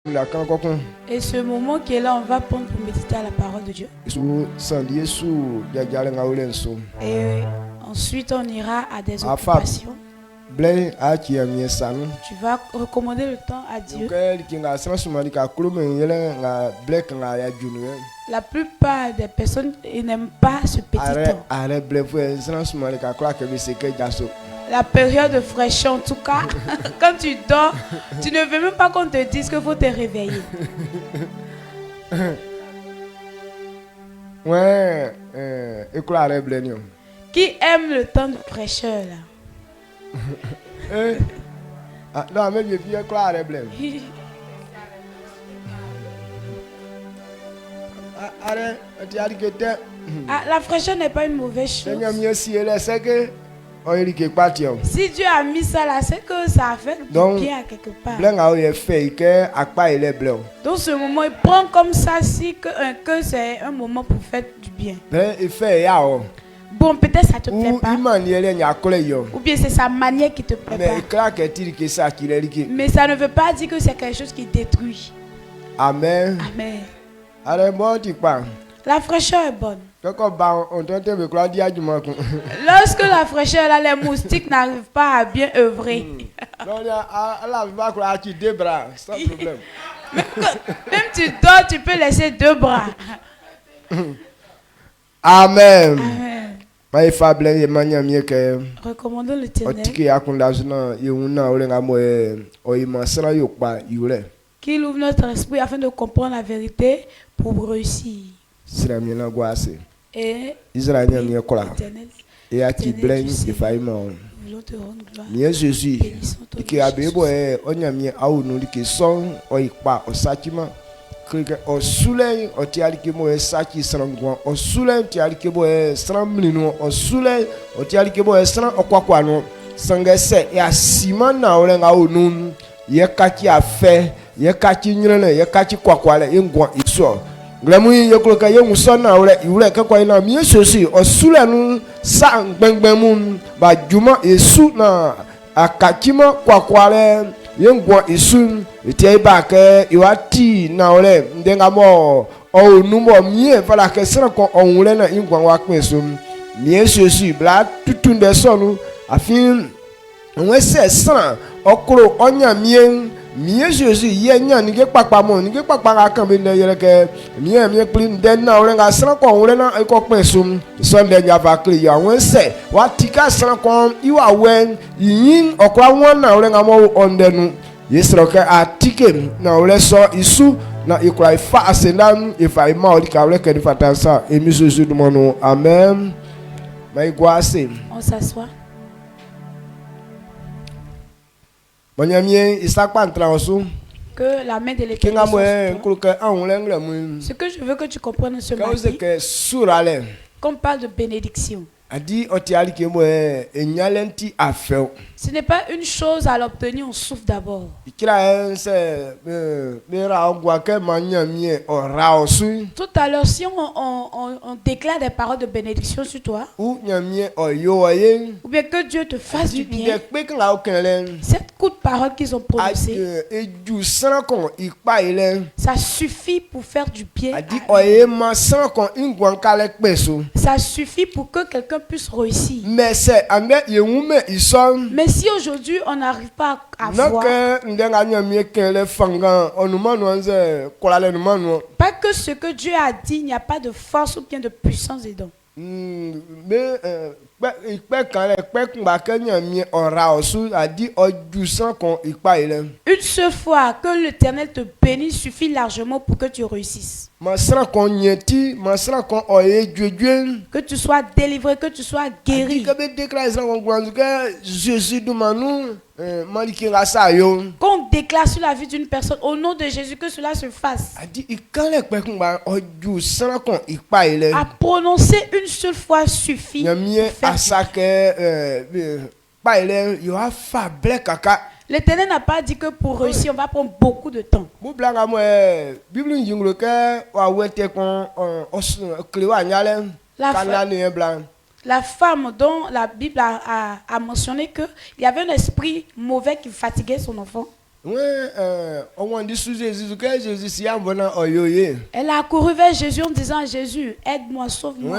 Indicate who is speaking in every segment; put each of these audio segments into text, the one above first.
Speaker 1: Et ce moment qui est là, on va prendre pour méditer à la parole de Dieu. Et ensuite, on ira à des occupations. Tu vas recommander le temps à Dieu. La plupart des personnes n'aiment pas ce petit temps. La période de fraîcheur, en tout cas, quand tu dors, tu ne veux même pas qu'on te dise qu'il faut te réveiller. Qui aime le temps de fraîcheur là? La fraîcheur n'est pas une mauvaise chose. Si Dieu a mis ça là, c'est que ça a fait du bien à quelque part. Donc ce moment, il prend comme ça si que c'est un moment pour faire du bien. Bon, peut-être ça te plaît pas. Ou bien c'est sa manière qui te plaît pas. Mais ça ne veut pas dire que c'est quelque chose qui détruit.
Speaker 2: Amen.
Speaker 1: Amen. La fraîcheur est bonne. Lorsque la fraîcheur est là, les moustiques n'arrivent pas à bien œuvrer. Même tu dors, tu peux laisser 2 bras.
Speaker 2: Amen.
Speaker 1: Recommandons l'Éternel qu'il ouvre notre esprit afin de comprendre la vérité pour réussir. Et l'Éternel, voulons te rendre gloire. Bénissons ton Glamouille yokloka yomusona ule kakwa ina miyesosi osulanu sa ngbengbemun ba juma esu na akachima kwakwale yengwa isun etia ibake iwati na ole ndengamo onumo mie fala ke sra ko onule na ingwa wa kwesum miyesosi bla tutunde sonu afin onwese sra okro onya mie Jésus yenya nige papa mo nige papa ga kan be ne yele ke mi clean den na ore ga sran ko ore na e ko pin sum Sunday nya va clear ya won se wa tika sran ko iwa wen yin okwa won na ore ga mo ondenu yesro ke atike na ore so isu na ikra ifa asendan ifa ima ori ka ore ke ni fatansa emi Jésus du mono amen. Mai gwase on s'assoit. Que la main de l'Éternel soit sur toi. Ce que je veux que tu comprennes ce matin, qu'on parle de bénédiction. Ce n'est pas une chose à l'obtenir, on souffre d'abord. Tout à l'heure, si on déclare des paroles de bénédiction sur toi, ou bien que Dieu te fasse du bien, cette coup de parole qu'ils ont prononcée, ça suffit pour faire du bien. Ça suffit pour que quelqu'un puisse réussir. Mais si aujourd'hui on n'arrive pas à voir, pas que ce que Dieu a dit, il n'y a pas de force ou bien de puissance dedans. Une seule fois que l'Éternel te bénisse suffit largement pour que tu réussisses. Que tu sois délivré, que tu sois guéri. Qu'on déclare sur la vie d'une personne au nom de Jésus, que cela se fasse. À prononcer une seule fois suffit. L'Éternel n'a pas dit que pour réussir, on va prendre beaucoup de temps. La femme dont la Bible a mentionné qu'il y avait un esprit mauvais qui fatiguait son enfant. on dit sous Jésus que Jésus s'y a venant oyoye.
Speaker 3: Elle a couru vers Jésus en disant à Jésus, aide-moi, sauve-moi.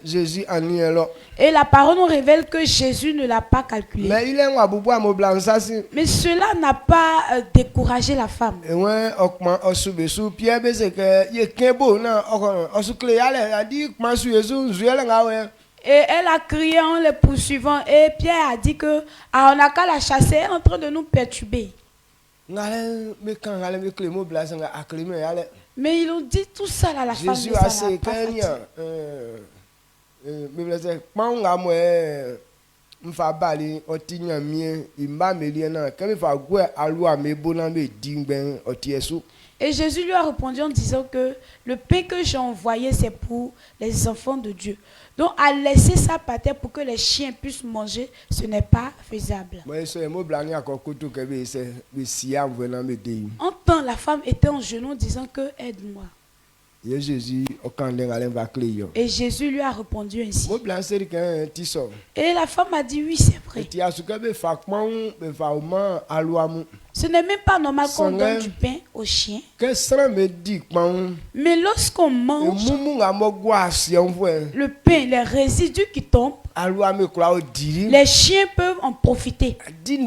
Speaker 1: Jésus en y est là.
Speaker 3: Et la parole nous révèle que Jésus ne l'a pas calculé.
Speaker 1: Mais il est un boubou à mon blanc ça si.
Speaker 3: Mais cela n'a pas découragé la femme.
Speaker 1: Et ouais, augment au sous Pierre c'est que il est qu'un beau non, au sous clé a dit comment sur Jésus, je l'ai ngawe.
Speaker 3: Et elle a crié en les poursuivant. Et Pierre a dit que on n'a qu'à la chasser, elle est en train de nous perturber.
Speaker 1: Mais
Speaker 3: Mais ils ont dit tout ça là, la femme.
Speaker 1: Jésus
Speaker 3: ne
Speaker 1: a
Speaker 3: s'en a
Speaker 1: dit
Speaker 3: pas fatiguée. Et Jésus lui a répondu en disant que le pain que j'ai envoyé, c'est pour les enfants de Dieu. Donc, à laisser ça par terre pour que les chiens puissent manger, ce n'est pas faisable. En temps, la femme était en genoux disant que aide-moi. Et Jésus lui a répondu ainsi. Et la femme a dit oui, c'est vrai. Ce n'est même pas normal qu'on donne du pain aux chiens. Mais lorsqu'on mange le pain, les résidus qui tombent, les chiens peuvent en profiter. Et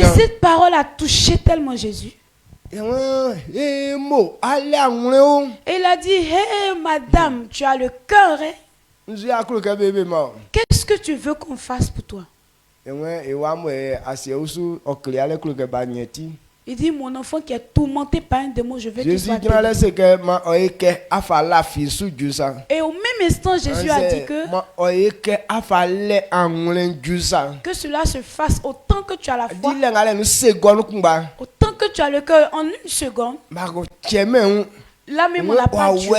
Speaker 3: cette parole a touché tellement Jésus. Et il a dit, hé madame, tu as le cœur, hein? Qu'est-ce que tu veux qu'on fasse pour toi? Il dit, mon enfant qui est tourmenté par un démon, je veux qu'il soit délivré. Et au même instant, Jésus a dit que cela se fasse autant que tu as la foi, autant que tu as le cœur en une seconde. Là même on n'a pas tué.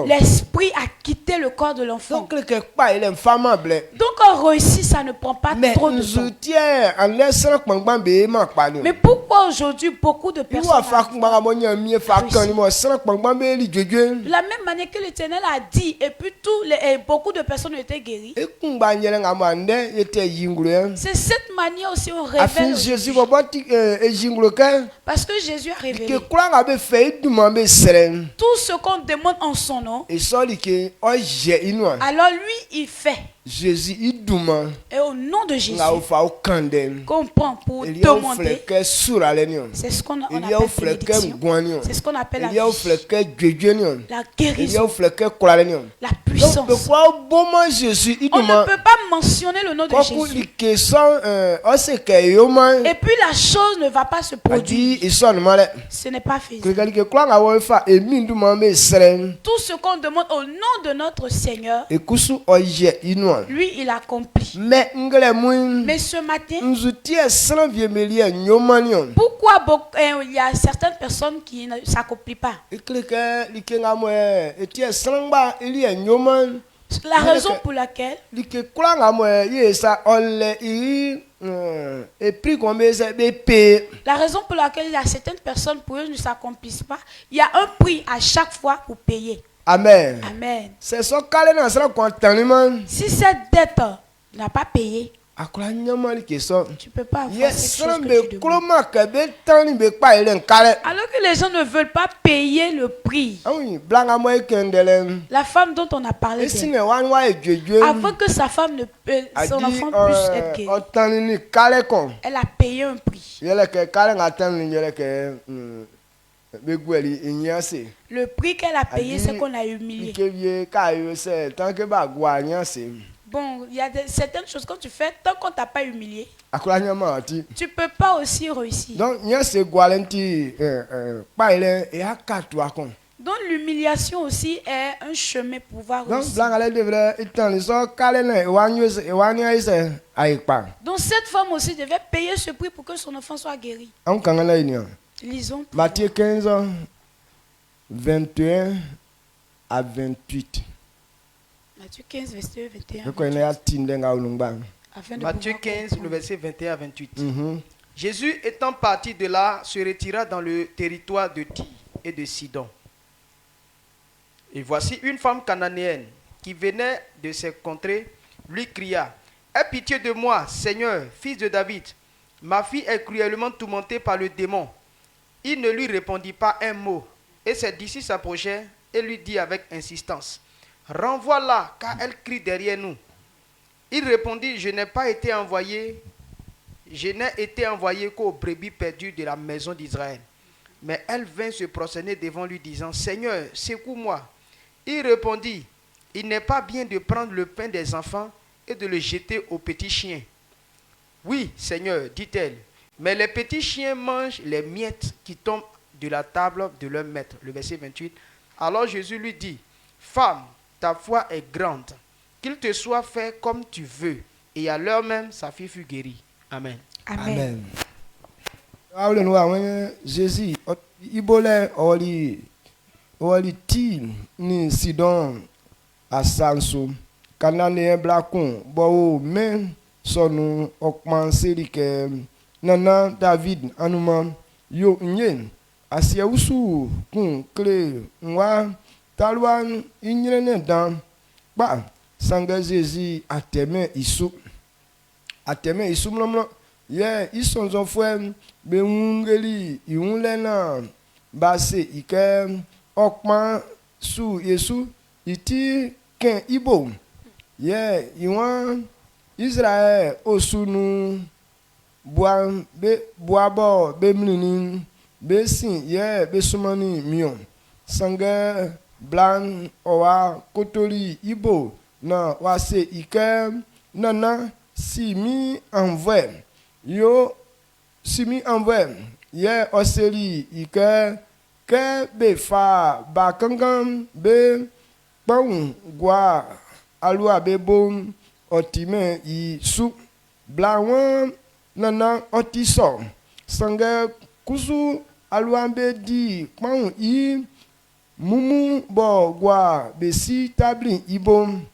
Speaker 3: L'esprit a quitté le corps de l'enfant. Donc en réussi, ça ne prend pas trop de temps. Mais pourquoi aujourd'hui beaucoup de personnes de la même manière que l'Éternel a dit, et puis beaucoup de personnes ont été guéries. C'est cette manière aussi on révèle. Parce que Jésus a révélé. Tout ce qu'on demande en son nom, alors lui il fait. Et au nom de Jésus, qu'on prend pour demander, c'est ce qu'on appelle bénédiction. C'est ce qu'on appelle la guérison, la puissance. On ne peut pas mentionner le nom de Jésus. Et puis la chose ne va pas se produire. Ce n'est pas faisable. Tout ce qu'on demande au nom de notre Seigneur, lui, il accomplit. Mais ce matin, pourquoi il y a certaines personnes qui ne s'accomplissent pas? La raison pour laquelle il y a certaines personnes pour eux ne s'accomplissent pas, il y a un prix à chaque fois pour payer.
Speaker 1: Amen.
Speaker 3: Amen.
Speaker 1: Si cette
Speaker 3: dette n'a pas payé, tu peux pas avoir cette chose que tu demandes. Alors que les gens ne veulent pas payer le prix. La femme dont on a parlé avant que sa femme son enfant puisse être guéri, elle a payé un prix. Le prix qu'elle a payé, c'est qu'on l'a humilié. Bon, il y a certaines choses quand tu fais, tant qu'on t'a pas humilié, tu peux pas aussi réussir. Donc l'humiliation aussi est un chemin pour pouvoir réussir. Donc cette femme aussi devait payer ce prix pour que son enfant soit guéri. Lisons.
Speaker 1: Matthieu 15, 21 à 28.
Speaker 3: Matthieu 15, verset 21.
Speaker 4: Matthieu 15, le verset 21 à 28. Jésus étant parti de là, se retira dans le territoire de Tyr et de Sidon. Et voici une femme cananéenne qui venait de ces contrées lui cria: aie pitié de moi, Seigneur, fils de David. Ma fille est cruellement tourmentée par le démon. Il ne lui répondit pas un mot. Et ses disciples s'approchaient et lui dit avec insistance: renvoie-la, car elle crie derrière nous. Il répondit: je n'ai été envoyé qu'aux brebis perdues de la maison d'Israël. Mais elle vint se prosterner devant lui, disant: Seigneur, secoue-moi. Il répondit: il n'est pas bien de prendre le pain des enfants et de le jeter aux petits chiens. Oui, Seigneur, dit-elle, mais les petits chiens mangent les miettes qui tombent de la table de leur maître. Le verset 28. Alors Jésus lui dit: femme, ta foi est grande, qu'il te soit fait comme tu veux. Et à l'heure même, sa fille fut guérie. Amen.
Speaker 3: Amen.
Speaker 1: Jésus, ibole oli ti ni Sidon asanso kanane blakon bo men sonu okman serike nana David anuma yo nyen asia usu kun kle nwa talwan inyene dan ba sanga Jésus ateme isu mlomlo ye isonzo fwe be ngeli iunlena base ike okman su Yesu iti ken ibo ye iwan Israel osunu boabo be mlini be sin ye be sumani mion sanga blan owa kotori ibo na wase ike nana simi envoie ye oseri ike ke be fa ba kangan be pang gwa alua be bom otime i su blawan nana otiso sanga kusu alua be di pang i mumu bo gwa be si tabli ibom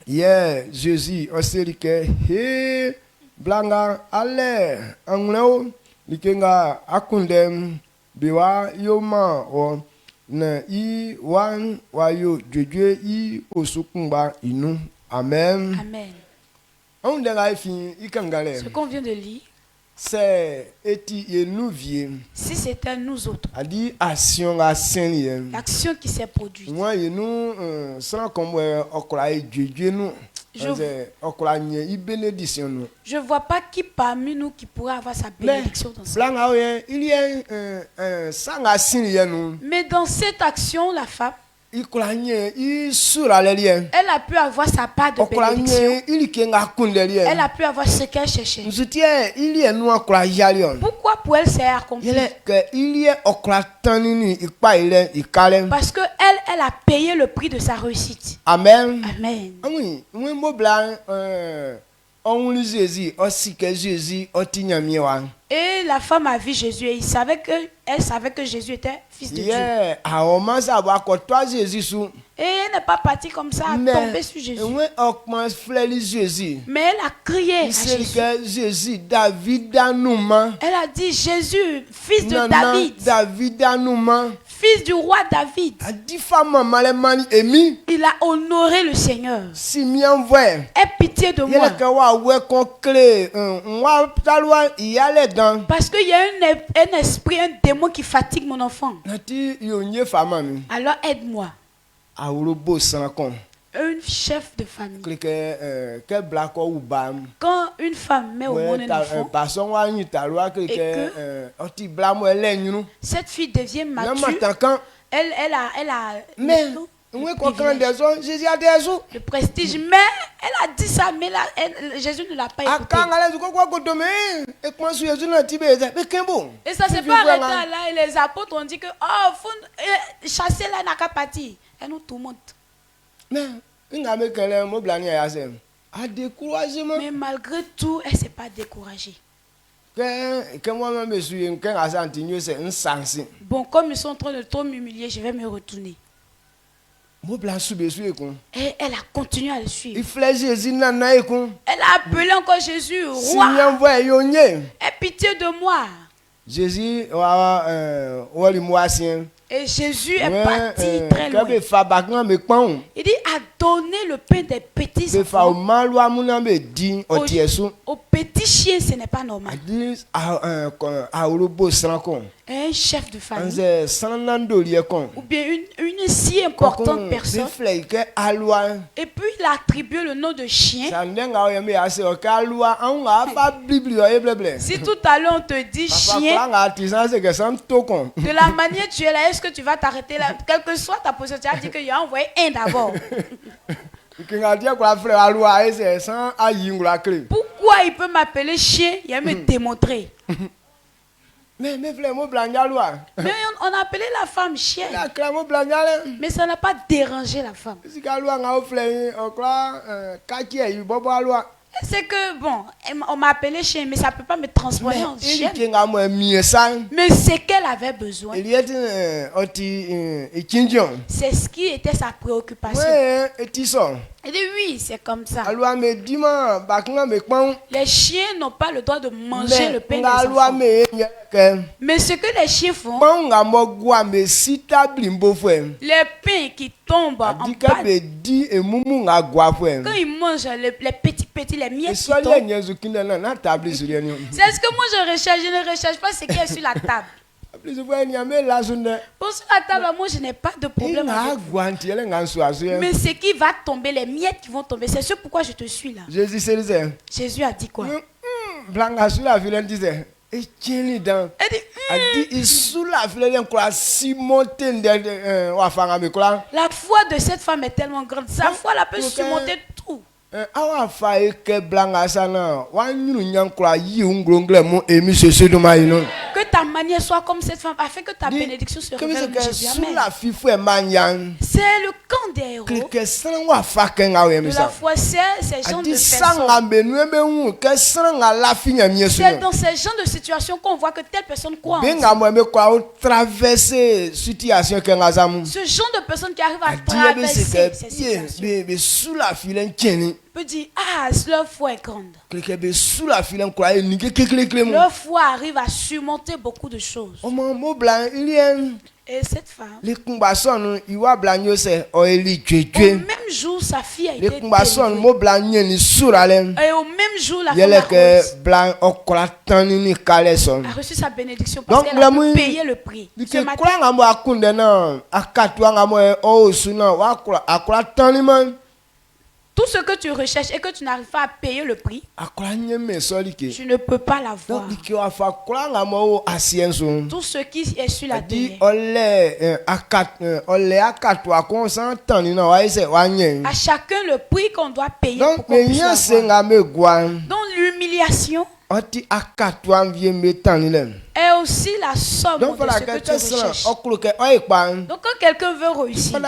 Speaker 1: ye Jésus oseri ke he blanga ale angleo likenga akundem biwa yoma o na i wan wayo dwedwe i osukumba inu. Amen.
Speaker 3: Amen.
Speaker 1: Ce
Speaker 3: qu'on vient de lire,
Speaker 1: c'est eti yenuvie.
Speaker 3: Si c'était nous autres,
Speaker 1: l'action
Speaker 3: qui s'est produite.
Speaker 1: Moi je
Speaker 3: vois pas qui parmi nous qui pourrait avoir sa bénédiction dans ça. Mais dans cette action, la femme, elle a pu avoir sa part de bénédiction. Elle a pu avoir ce qu'elle cherchait. Pourquoi pour elle c'est accompli? Parce que elle a payé le prix de sa réussite.
Speaker 1: Amen.
Speaker 3: Amen. Et la femme a vu Jésus et elle savait que Jésus était fils de Dieu. Et elle n'est pas partie comme ça à tomber sur Jésus. Mais elle a crié à Jésus. Elle a dit: Jésus, fils de David, fils du roi David. Il a honoré le Seigneur. Aie pitié de moi. Parce qu'il y a un esprit, un démon qui fatigue mon enfant. Alors aide-moi. Un chef de famille. Quand une femme met au monde un enfant et que cette fille devient mature, elle a le prestige, mais elle a dit ça, mais là, Jésus ne l'a pas écouté. Et ça s'est pas arrêté là, et les apôtres ont dit que faut chasser la n'a qu'à partir. Elle nous tourmente. Mais malgré tout, elle ne s'est pas découragée. Bon, comme ils sont en train de trop m'humilier, je vais me retourner. Et elle a continué à le suivre. Elle a appelé encore Jésus, roi. Aie pitié de moi.
Speaker 1: Jésus,
Speaker 3: Et Jésus est parti très loin. Il dit à donner le pain des petits enfants. Aux petits chiens, ce n'est pas normal. Un chef de famille ou bien une si importante personne, et puis il a attribué le nom de chien. Si tout à l'heure on te dit chien, de la manière tu es là, est-ce que tu vas t'arrêter là? Quelle que soit ta position, tu as dit qu'il y a envoyé un d'abord. Pourquoi il peut m'appeler chien? Il va me démontrer. Mais on a appelé la femme chien. Mais ça n'a pas dérangé la femme. C'est que, bon, on m'a appelé chien, mais ça ne peut pas me transformer en chien. Mais c'est qu'elle avait besoin. C'est ce qui était sa préoccupation. Il dit oui, c'est comme ça. Les chiens n'ont pas le droit de manger le pain des enfants. Mais ce que les chiens font, les pains qui tombent en bas, quand ils mangent les petits, les miettes qui tombent, c'est ce que moi je recherche. Je ne recherche pas ce qui est sur la table. Pour sur la table, moi je n'ai pas de problème avec vous. Mais ce qui va tomber, les miettes qui vont tomber, c'est ce pourquoi je te suis là. Jésus a dit quoi? Elle dit, la foi de cette femme est tellement grande. Sa foi la peut surmonter tout. Que ta manière soit comme cette femme afin que ta bénédiction se révèle en Jésus. Amen. C'est le camp des héros. De la foi, c'est ces gens de personnes. C'est dans ces gens de situations qu'on voit que telle personne croit en Dieu. Ce genre de personnes qui arrivent à traverser ces situations peut dire, ah, leur foi est grande. Leur foi arrive à surmonter beaucoup de choses. Et cette femme, au même jour, sa fille a été délivrée. Et au même jour, la femme a reçu sa bénédiction parce qu'elle a pu payer le prix. Ce matin, tout ce que tu recherches et que tu n'arrives pas à payer le prix, tu ne peux pas l'avoir. Tout ce qui est sur la terre, à chacun le prix qu'on doit payer pour qu'on puisse l'avoir. Donc l'humiliation est aussi la somme de ce que tu recherches. Donc quand quelqu'un veut réussir,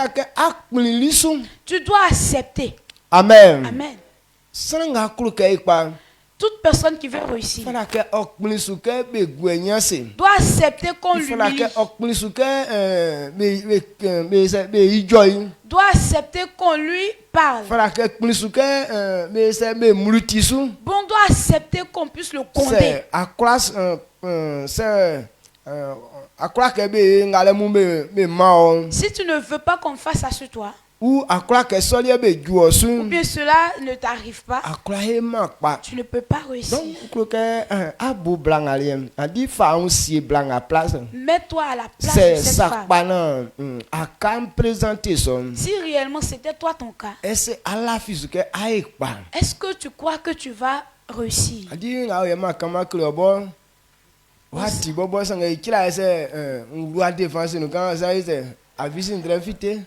Speaker 3: tu dois accepter.
Speaker 1: Amen.
Speaker 3: Amen. Toute personne qui veut réussir doit accepter qu'on l'humilie. Doit accepter qu'on lui parle. Bon, doit accepter qu'on puisse le condamner. Si tu ne veux pas qu'on fasse ça sur toi, ou bien cela ne t'arrive pas, tu ne peux pas réussir. Mets-toi à la place de cette femme. Si réellement c'était toi ton cas, est-ce que tu crois que tu vas réussir?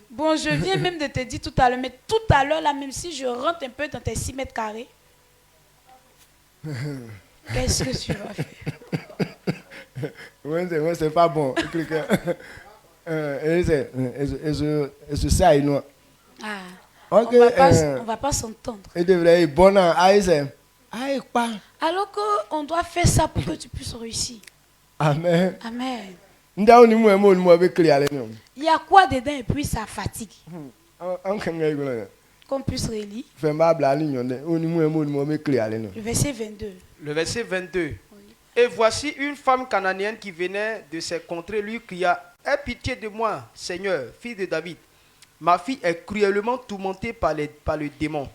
Speaker 3: Bon, je viens même de te dire tout à l'heure, mais tout à l'heure, là, même si je rentre un peu dans tes 6 mètres carrés, qu'est-ce que tu vas faire?
Speaker 1: Ouais, c'est pas bon.
Speaker 3: On va pas s'entendre. Alors qu'on doit faire ça pour que tu puisses réussir.
Speaker 1: Amen.
Speaker 3: Amen. Il y a quoi dedans et puis ça fatigue. Qu'on puisse relire. Le verset 22.
Speaker 4: Le verset 22. Oui. Et voici une femme cananéenne qui venait de ces contrées lui cria, aie pitié de moi, Seigneur, fils de David. Ma fille est cruellement tourmentée par le démon.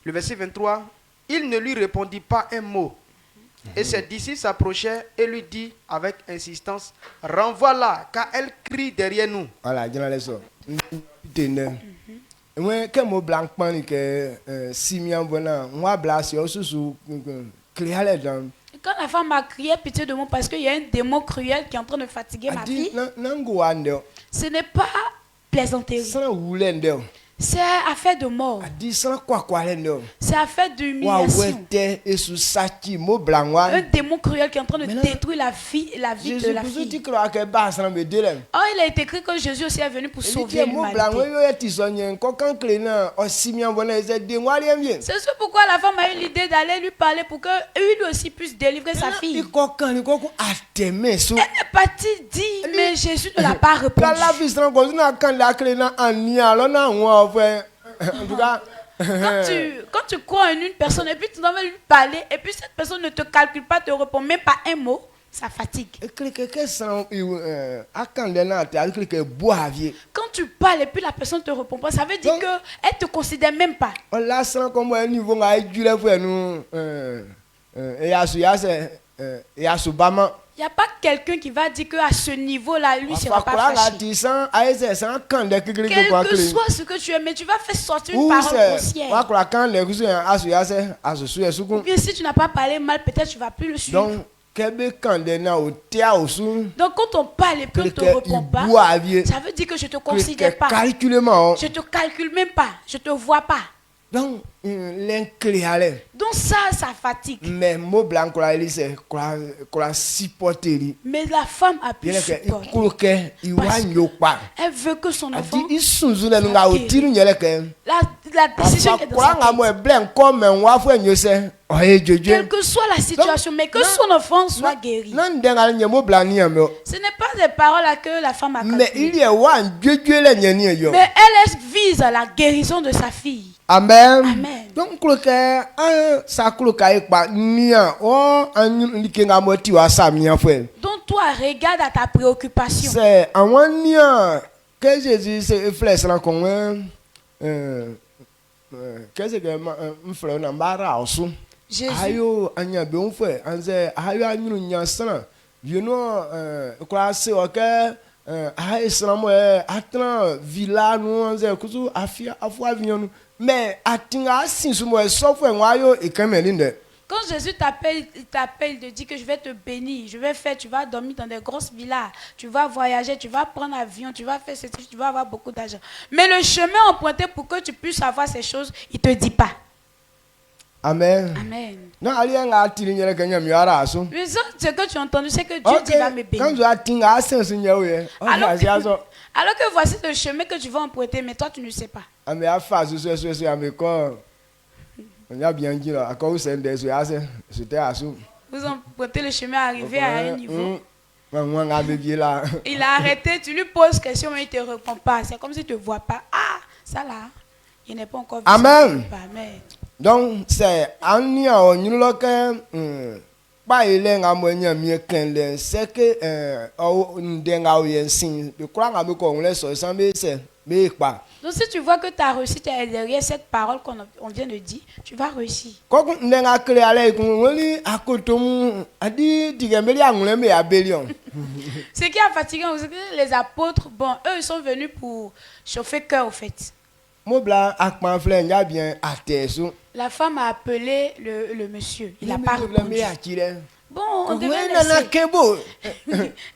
Speaker 4: Le verset 23, il ne lui répondit pas un mot. Et ses disciples s'approchèrent et lui dit avec insistance, renvoie-la, car elle crie derrière nous.
Speaker 1: Voilà, je l'ai dit. Moi, quand je blanc que Simeon voilà, moi blasé au sous crier dans.
Speaker 3: Quand la femme a crié pitié de moi parce qu'il y a un démon cruel qui est en train de fatiguer ma fille, ce n'est pas plaisanterie. C'est affaire de mort. C'est affaire d'humiliation. Un démon cruel qui est en train de détruire la vie de la fille. Oh, il a été écrit que Jésus aussi est venu pour sauver l'humanité. C'est pourquoi la femme a eu l'idée d'aller lui parler pour que lui aussi puisse délivrer sa fille. Elle est partie dire, mais Jésus ne l'a pas répondu.
Speaker 1: En tout cas,
Speaker 3: quand tu crois en une personne et puis tu dois lui parler et puis cette personne ne te calcule pas, te répond même pas un mot, ça fatigue. Quand tu parles et puis la personne ne te répond pas, ça veut dire qu'elle ne te considère même pas. Il n'y a pas quelqu'un qui va dire qu'à ce niveau-là, lui ne sera pas fâché. Quel que soit ce que tu es, mais tu vas faire sortir une parole grossière. Ou bien si tu n'as pas parlé mal, peut-être tu ne vas plus le suivre. Donc quand on parle et puis on ne te répond pas, ça veut dire que je ne te considère pas. Je ne te calcule même pas. Je ne te vois pas.
Speaker 1: Donc
Speaker 3: ça fatigue.
Speaker 1: Mais
Speaker 3: la femme a pu supporter. Elle veut que son enfant la décision est dans sa tête. Quelle que soit la situation, mais que son enfant soit guéri. Ce n'est pas des paroles à que la femme a calculées. Mais elle vise à la guérison de sa fille.
Speaker 1: Amen.
Speaker 3: Amen.
Speaker 1: Donc,
Speaker 3: toi, regarde à ta préoccupation.
Speaker 1: C'est que Jésus se flèche là comme qu'est-ce que un frère n'a pas reçu. Ayo anya be on fait anze ayo anyu nyansana vieno kwa se oke ayo islamo atra villa no anze kuzu afia afu avion mais atinga sinsu mo sofo en ayo ikamelinde.
Speaker 3: Quand Jésus t'appelle, il t'appelle, il te dit que je vais te bénir, tu vas dormir dans des grosses villas, tu vas voyager, tu vas prendre l'avion, tu vas faire ceci, tu vas avoir beaucoup d'argent. Mais le chemin emprunté pour que tu puisses avoir ces choses, il ne te dit pas.
Speaker 1: Amen.
Speaker 3: Amen.
Speaker 1: Non,
Speaker 3: ce que tu as entendu, c'est que Dieu dit va me bénir. Alors que voici le chemin que tu vas emprunter, mais toi tu ne sais pas. Vous empruntez le chemin arrivé à un niveau. Il a arrêté, tu lui poses question, mais il ne te répond pas. C'est comme s'il ne te voit pas. Ah, ça là, il n'est pas encore vu.
Speaker 1: Amen.
Speaker 3: Amen.
Speaker 1: Donc, c'est un lien, pas il est un moyen mieux qu'un lien. C'est que,
Speaker 3: donc, si tu vois que tu as réussi derrière cette parole qu'on vient de dire, tu vas réussir. Ce qui est fatigant, c'est que les apôtres, bon, eux, ils sont venus pour chauffer cœur, au fait. La femme a appelé le monsieur. Il n'a pas répondu. Bon, on devait laisser.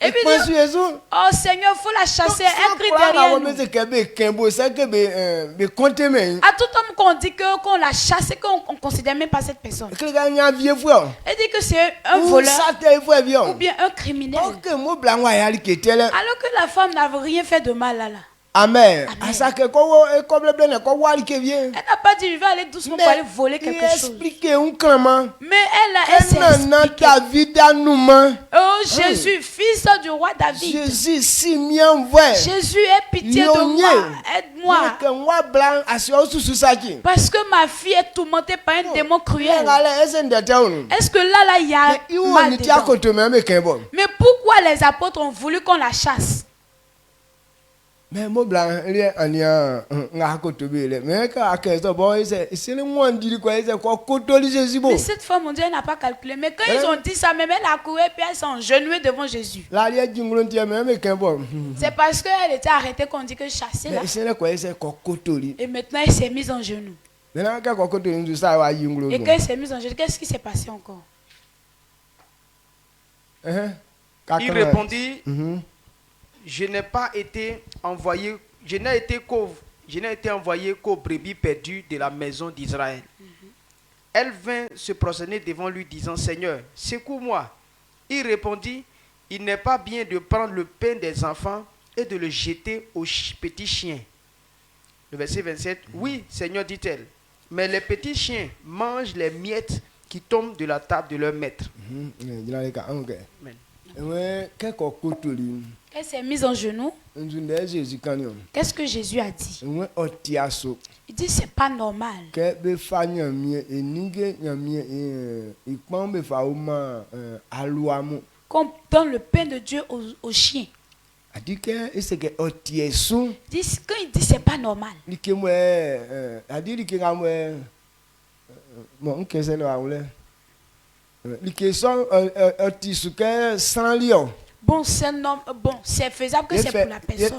Speaker 3: Et puis dit, oh Seigneur, il faut la chasser. Elle crie derrière nous. À tout homme qu'on dit qu'on la chasse et qu'on ne considère même pas cette personne. Elle dit que c'est un voleur ou bien un criminel. Alors que la femme n'avait rien fait de mal là.
Speaker 1: Amen.
Speaker 3: Elle n'a pas dit je vais aller doucement pour aller voler quelque chose. Mais elle s'est expliquée. Oh Jésus, fils du roi David. Jésus, aie pitié de moi. Aide-moi. Parce que ma fille est tourmentée par un démon cruel. Est-ce que là, il y a mal dedans? Mais pourquoi les apôtres ont voulu qu'on la chasse?
Speaker 1: Mais cette
Speaker 3: femme, on dit, elle n'a pas calculé. Mais quand ils ont dit ça, même elle a couru et puis elle s'est engenouée devant Jésus. C'est parce qu'elle était arrêtée qu'on dit que chasser là. Et maintenant elle s'est mise en genoux. Et quand elle s'est mise en genoux, qu'est-ce qui s'est passé encore?
Speaker 4: Il répondit, je n'ai pas été envoyé, je n'ai été envoyé qu'aux brebis perdues de la maison d'Israël. Elle vint se prosterner devant lui, disant, Seigneur, secours-moi. Il répondit, il n'est pas bien de prendre le pain des enfants et de le jeter aux petits chiens. Le verset 27, oui, Seigneur, dit-elle, mais les petits chiens mangent les miettes qui tombent de la table de leur maître. Amen.
Speaker 3: Elle s'est mise en genoux. Qu'est-ce que Jésus a dit? Il dit c'est pas normal qu'on donne le pain de Dieu aux chiens. Il dit quand il dit c'est pas normal. Bon, c'est faisable que c'est pour la personne.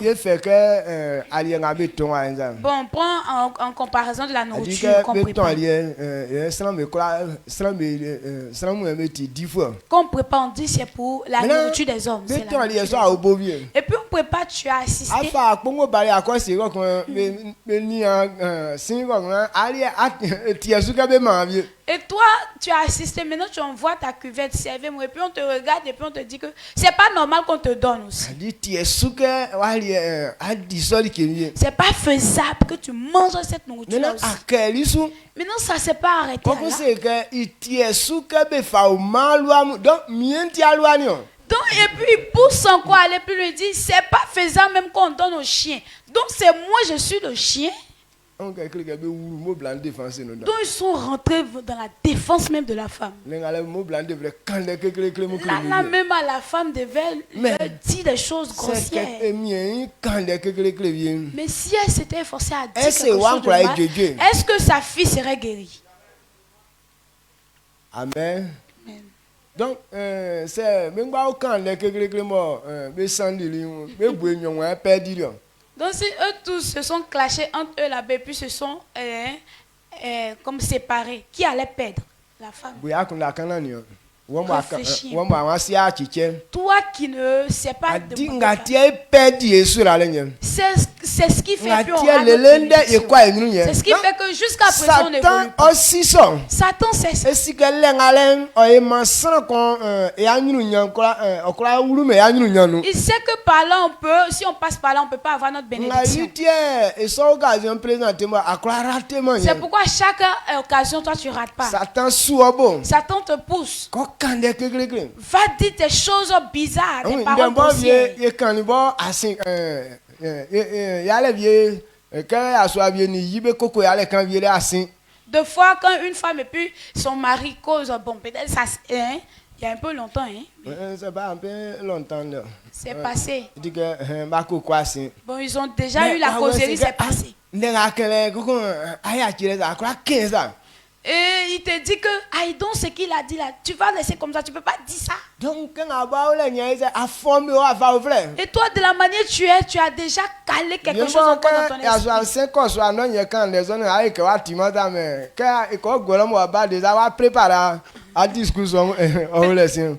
Speaker 3: Bon, on prend en comparaison de la nourriture qu'on prépare. Qu'on prépare, on dit c'est pour la nourriture des hommes. Et puis on prépare, tu as assisté. Et toi, tu as assisté, maintenant tu envoies ta cuvette, servez-moi, et puis on te regarde, et puis on te dit que c'est pas normal qu'on te donne aussi. C'est pas faisable que tu manges cette nourriture aussi. Maintenant ça s'est pas arrêté Donc, et puis il pousse encore à aller plus loin, il dit, c'est pas faisable même qu'on donne aux chiens. Donc c'est moi, je suis le chien. Donc ils sont rentrés dans la défense même de la femme. Là même à la femme devait leur dire des choses grossières. Mais si elle s'était forcée à dire quelque chose de mal, est-ce que sa fille serait guérie?
Speaker 1: Amen. Donc c'est même pas quand les
Speaker 3: Donc si eux tous se sont clashés entre eux là-bas et puis se sont comme séparés, qui allait perdre? La femme. Réfléchis. Toi qui ne sais pas de c'est ce qui fait que c'est ce qui fait que jusqu'à présent on évolue pas. Satan c'est ça. Il sait que par là on peut, si on passe par là on peut pas avoir notre bénédiction. C'est pourquoi à chaque occasion toi tu rates pas. Satan te pousse. Va dire des choses bizarres, des paroles grossières. Deux fois quand une femme et puis son mari cause, bon peut-être ça, il y a un peu longtemps,
Speaker 1: c'est pas un peu longtemps.
Speaker 3: C'est passé. Bon, ils ont déjà eu la causerie, c'est passé. Et il te dit que, aïe donc ce qu'il a dit là, tu vas laisser comme ça, tu peux pas dire ça. Et toi de la manière tu es, tu as déjà calé quelque chose encore dans ton esprit.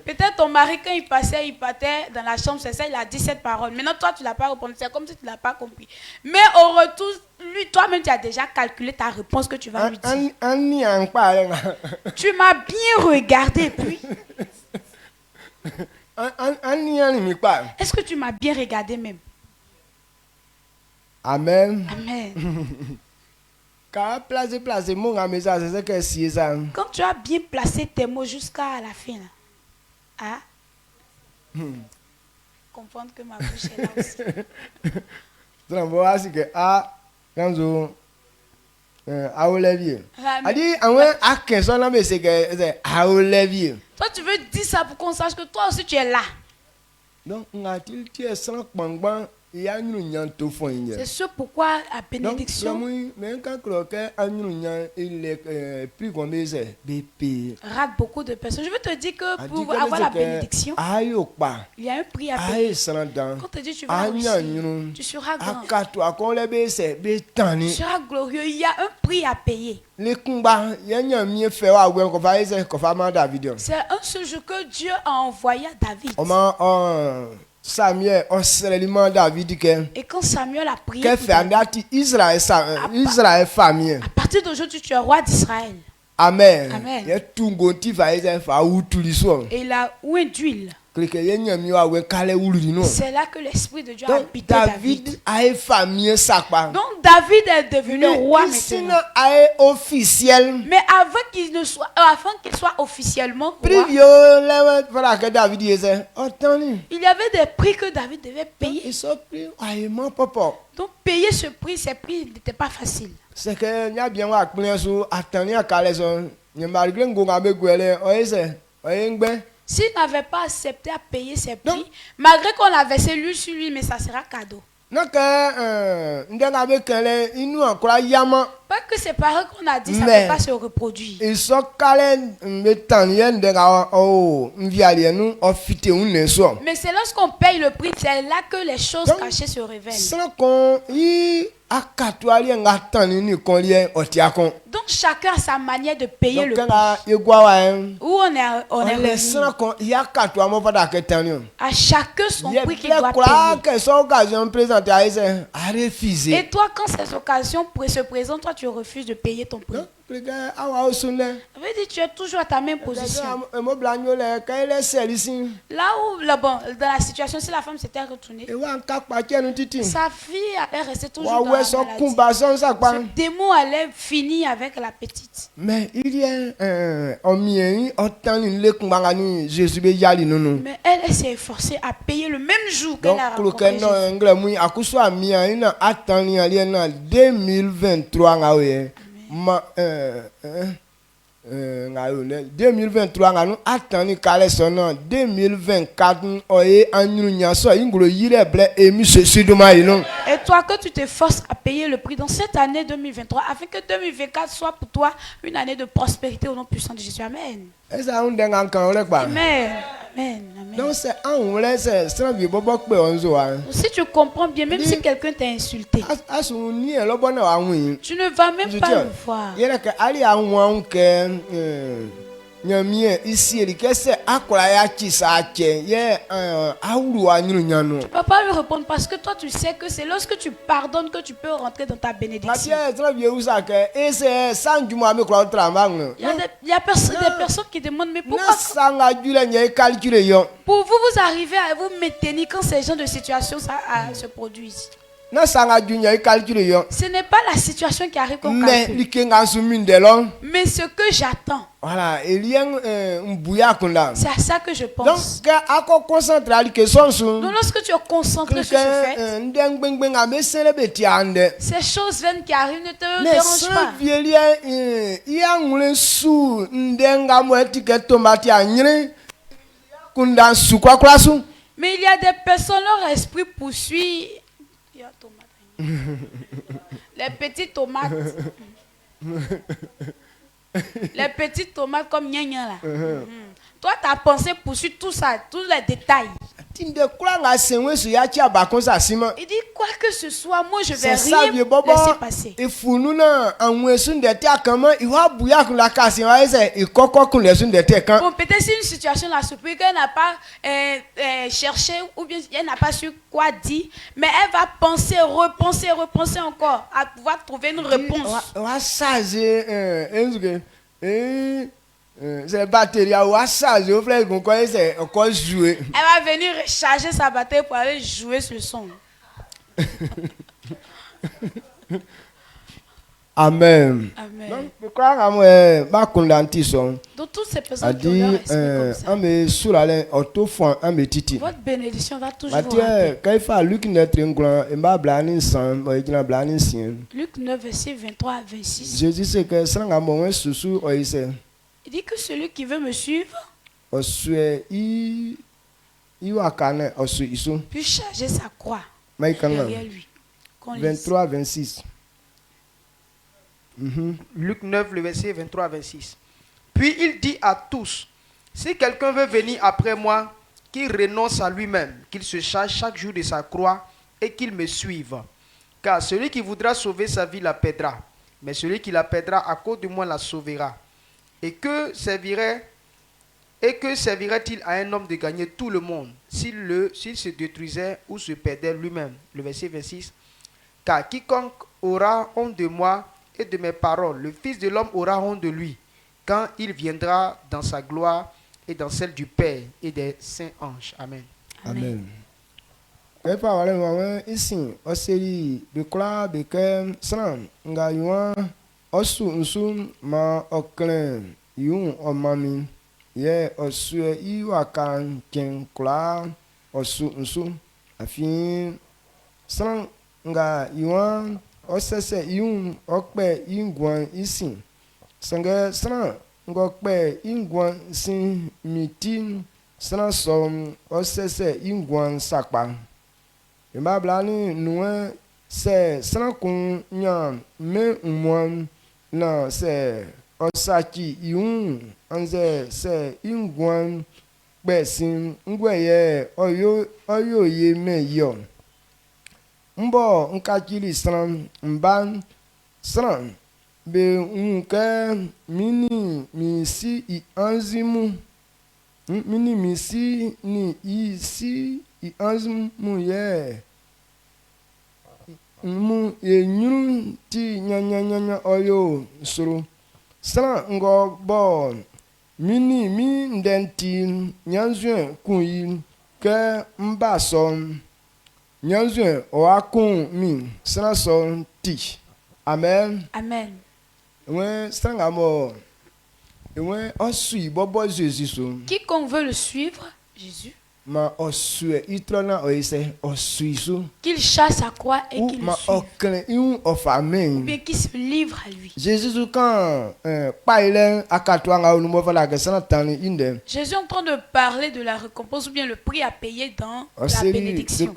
Speaker 3: Peut-être ton mari quand il partait dans la chambre, c'est ça, il a dit cette parole. Maintenant toi tu l'as pas répondu, c'est comme si tu l'as pas compris. Mais au retour, lui, toi-même tu as déjà calculé ta réponse que tu vas lui dire. Tu m'as bien regardé puis. Est-ce que tu m'as bien regardé même?
Speaker 1: Amen.
Speaker 3: Amen.
Speaker 1: Quand
Speaker 3: tu as bien placé tes mots jusqu'à la fin, là. Ah? Comprendre que ma bouche est là aussi. Toi, tu veux dire ça pour qu'on sache que toi aussi tu es là.
Speaker 1: Donc,
Speaker 3: c'est ce pourquoi la bénédiction rate beaucoup de personnes. Je veux te dire que pour avoir la bénédiction, il y a un prix à payer. Quand tu dis tu vas réussir, tu seras grand, tu seras glorieux. Il y a un prix à payer. C'est un seul jour que Dieu a envoyé à David.
Speaker 1: Samuel,
Speaker 3: et quand Samuel a prié,
Speaker 1: Israël famille.
Speaker 3: À partir d'aujourd'hui, tu es roi d'Israël.
Speaker 1: Amen.
Speaker 3: Amen.
Speaker 1: Et
Speaker 3: il a oué d'huile. C'est là que l'Esprit de Dieu a habité David. Donc David est devenu roi maintenant. Mais avant qu'il soit officiellement roi, il y avait des prix que David devait payer. Donc payer ce prix, ces prix n'étaient pas faciles.
Speaker 1: C'est que
Speaker 3: s'il n'avait pas accepté à payer ses prix, malgré qu'on a versé l'huile sur lui, mais ça sera cadeau. Pas que c'est pareil qu'on a dit, ça ne peut pas se reproduire. Mais c'est lorsqu'on paye le prix, c'est là que les choses cachées se révèlent. Donc chacun a sa manière de payer le prix. Où on est à chacun son prix qu'il doit payer. Et toi, quand ces occasions se présentent, toi tu refuses de payer ton prix. Ça veut dire tu es toujours à ta même position. Là où, dans la situation, si la femme s'était retournée, sa fille allait rester toujours dans la maladie. Ce démon allait finir avec la petite.
Speaker 1: Mais il y a
Speaker 3: mais elle s'est efforcée à payer le même jour qu'elle a rencontré Jésus.
Speaker 1: 2023 nous attendons qu'elle soit en 2024
Speaker 3: et toi que tu t'efforces à payer le prix dans cette année 2023 afin que 2024 soit pour toi une année de prospérité au nom puissant de Jésus. Amen. Amen. Amen.
Speaker 1: Donc c'est
Speaker 3: si tu comprends bien, même si quelqu'un t'a insulté, tu ne vas même pas le voir. Tu ne peux pas lui répondre parce que toi tu sais que c'est lorsque tu pardonnes que tu peux rentrer dans ta bénédiction. Il y a des personnes qui demandent mais pourquoi pour vous arrivez à vous maintenir quand ces genres de situations se produisent. Ce n'est pas la situation qui arrive qu'on calcule. Mais ce que j'attends.
Speaker 1: Voilà,
Speaker 3: c'est à ça que je pense. Donc lorsque tu es concentré sur ce fait, ces choses vaines qui arrivent ne te dérangent pas. Mais il y a des personnes, leur esprit poursuit les petites tomates. Les petites tomates comme gna gna là. Toi, ta pensée poursuit tout ça, tous les détails. Il dit quoi que ce soit, moi je vais rien laisser passer. Bon, peut-être si une situation l'a surpris qu'elle n'a pas cherché ou bien elle n'a pas su quoi dire, mais elle va penser, repenser encore à pouvoir trouver une réponse.
Speaker 1: C'est batterie à recharger, elle va
Speaker 3: venir recharger sa batterie pour aller jouer sur le son.
Speaker 1: Amen.
Speaker 3: Amen.
Speaker 1: Donc
Speaker 3: toutes ces personnes qui ont leur esprit comme ça, votre bénédiction va toujours rentrer. Luc 9, verset 23 à 26.
Speaker 1: Jésus dit que
Speaker 3: il dit que celui qui veut me suivre puis charger sa croix derrière lui.
Speaker 1: 23, 26.
Speaker 4: Luc 9, le verset 23 à 26. Puis il dit à tous, si quelqu'un veut venir après moi, qu'il renonce à lui-même, qu'il se charge chaque jour de sa croix et qu'il me suive. Car celui qui voudra sauver sa vie la perdra, mais celui qui la perdra à cause de moi la sauvera. Et que servirait-il à un homme de gagner tout le monde s'il se détruisait ou se perdait lui-même? Le verset 26. Car quiconque aura honte de moi et de mes paroles, le Fils de l'homme aura honte de lui, quand il viendra dans sa gloire et dans celle du Père et des saints anges. Amen.
Speaker 1: Amen. Osese yun okpe ingwan isin sange sana ngokpe ingwan sin mitin sana som osese ingwan sakpa imbablani nuwe se sana kun nya me umwan na se osaki yun anze se ingwan pesin ngweye oyo ye me yo mbo nkakili sran mban sran be unke mini misi I anzimu mini misi ni isi I anzimu ye mu enyuru ti nyanya oyo suru sran ngo bo mini mi ndenti nyanzuen kunyi ke mbason Nyanzuen oakun mi sanason ti. Amen.
Speaker 3: Amen. Quiconque veut le suivre, Jésus, qu'il chasse sa croix et qu'il le suive. Ou bien qu'il se livre à lui. Jésus est en train de parler de la récompense ou bien le prix à payer dans la bénédiction.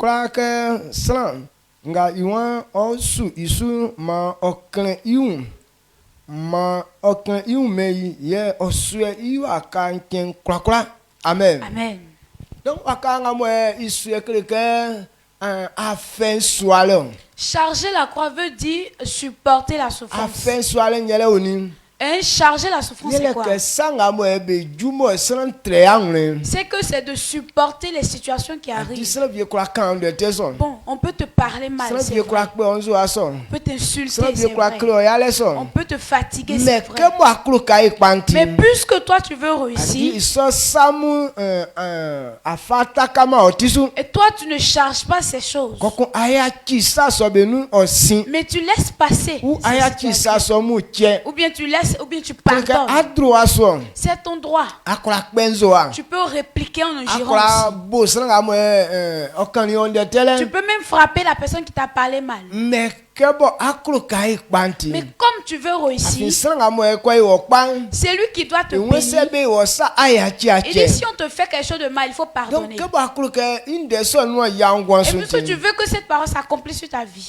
Speaker 1: Amen.
Speaker 3: Amen.
Speaker 1: Donc,
Speaker 3: charger la croix veut dire supporter la souffrance. Et charger la souffrance, c'est quoi? C'est que c'est de supporter les situations qui arrivent. Bon, on peut te parler mal, c'est vrai. On peut t'insulter, c'est vrai. On peut te fatiguer, c'est vrai. Mais puisque toi tu veux réussir, et toi tu ne charges pas ces choses, mais tu laisses passer, ou bien tu laisses, ou bien tu pardonnes. C'est ton droit. Tu peux répliquer en gérant aussi. Tu peux même frapper la personne qui t'a parlé mal. Mais comme tu veux réussir, c'est lui qui doit te bénir. Il dit si on te fait quelque chose de mal, il faut pardonner. Et puisque tu veux que cette parole s'accomplisse sur ta vie,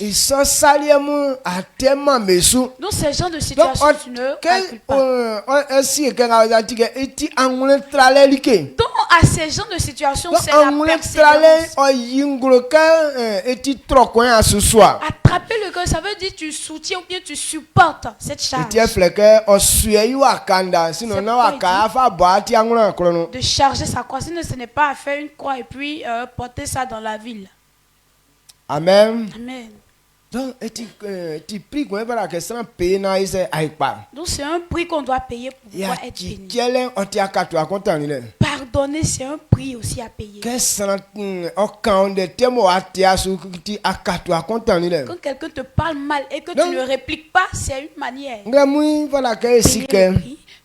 Speaker 3: donc ce genre de situation tu ne calcules pas. Donc à ces gens de situation c'est la persévérance. Attraper le cœur, ça veut dire tu soutiens ou bien tu supportes cette charge. De charger sa croix, sinon ce n'est pas à faire une croix et puis porter ça dans la ville.
Speaker 1: Amen.
Speaker 3: Amen.
Speaker 1: Donc
Speaker 3: c'est un prix qu'on doit payer pour pouvoir être béni. Pardonner pardonner, c'est un prix aussi à payer.
Speaker 1: Quand
Speaker 3: quelqu'un te parle mal et que tu ne répliques pas, c'est une manière.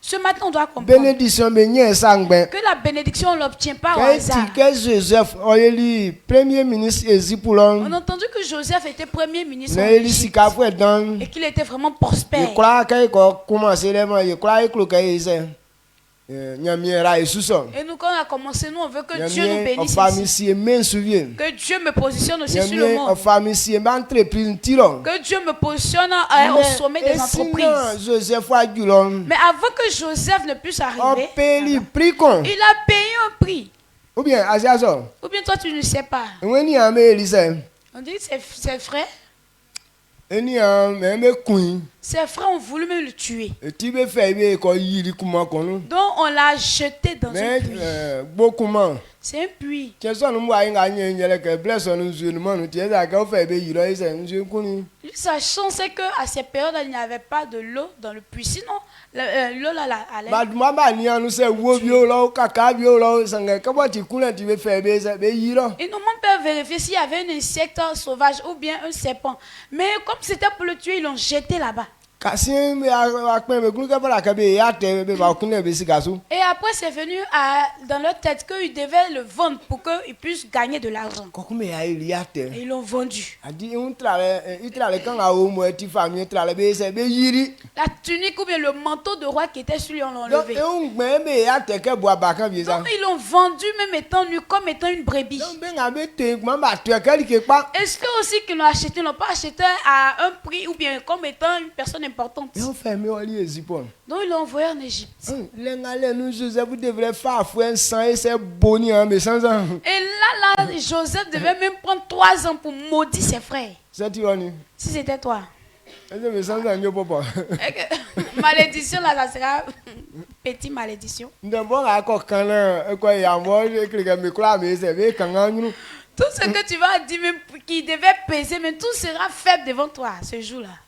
Speaker 3: Ce matin, on doit comprendre que la bénédiction, on ne l'obtient pas au hasard. On a entendu que Joseph était premier ministre et qu'il était vraiment prospère. Et nous, quand on a commencé, nous, on veut que Dieu nous bénisse ici. Que Dieu me positionne aussi sur le monde. Que Dieu me positionne au sommet des entreprises. Mais avant que Joseph ne puisse arriver, il a payé un prix. Ou bien toi, tu ne sais pas. On dit que ses frères. Ses frères ont voulu même le tuer. Donc on l'a jeté dans un puits. C'est un puits. Lui, sa chance c'est qu'à ces périodes, il n'y avait pas de l'eau dans le puits. Sinon, l'eau là allait. Et nous, mon père vérifier s'il y avait un insecte sauvage ou bien un serpent. Mais comme c'était pour le tuer, ils l'ont jeté là-bas. Et après, c'est venu dans leur tête qu'ils devaient le vendre pour qu'ils puissent gagner de l'argent. Et ils l'ont vendu. La tunique ou bien le manteau de roi qui était sur lui, on l'a enlevé. Donc, ils l'ont vendu même étant nu, comme étant une brebis. Est-ce que aussi qu'ils l'ont acheté, ils ne l'ont pas acheté à un prix ou bien comme étant une personne importante? Donc ils l'ont envoyé en Égypte. Et là, Joseph devait même prendre 3 ans pour maudire ses frères. Si c'était toi. Malédiction là, ça sera petite malédiction. Tout ce que tu vas dire, même qui devait peser, mais tout sera faible devant toi ce jour-là.